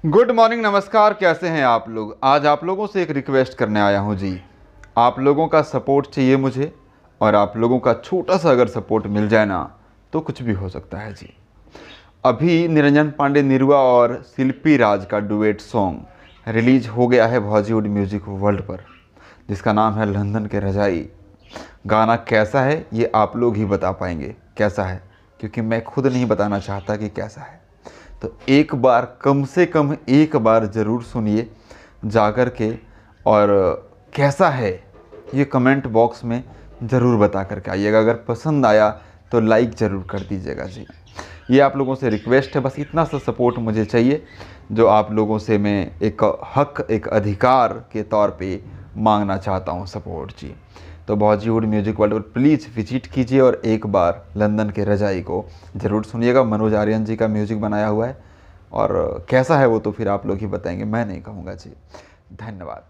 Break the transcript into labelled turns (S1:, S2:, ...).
S1: Good morning, नमस्कार। कैसे हैं आप लोग? आज आप लोगों से एक रिक्वेस्ट करने आया हूं जी। आप लोगों का सपोर्ट चाहिए मुझे, और आप लोगों का छोटा सा अगर सपोर्ट मिल जाए ना तो कुछ भी हो सकता है जी। अभी निरंजन पांडे निरुआ और शिल्पी राज का डुएट सॉन्ग रिलीज हो गया है बॉलीवुड म्यूजिक वर्ल्ड पर, जिसका नाम है लंदन के रजाई। गाना कैसा है ये आप लोग ही बता पाएंगे कैसा है, क्योंकि मैं खुद नहीं बताना चाहता कि कैसा है। तो एक बार, कम से कम एक बार ज़रूर सुनिए जाकर के, और कैसा है ये कमेंट बॉक्स में ज़रूर बता करके आइएगा। अगर पसंद आया तो लाइक ज़रूर कर दीजिएगा जी। ये आप लोगों से रिक्वेस्ट है, बस इतना सा सपोर्ट मुझे चाहिए, जो आप लोगों से मैं एक हक, एक अधिकार के तौर पे मांगना चाहता हूँ सपोर्ट जी। तो बॉलीवुड म्यूजिक वर्ल्ड पर प्लीज़ विजिट कीजिए और एक बार लंदन के रजाई को ज़रूर सुनिएगा। मनोज आर्यन जी का म्यूजिक बनाया हुआ है, और कैसा है वो तो फिर आप लोग ही बताएंगे, मैं नहीं कहूँगा जी। धन्यवाद।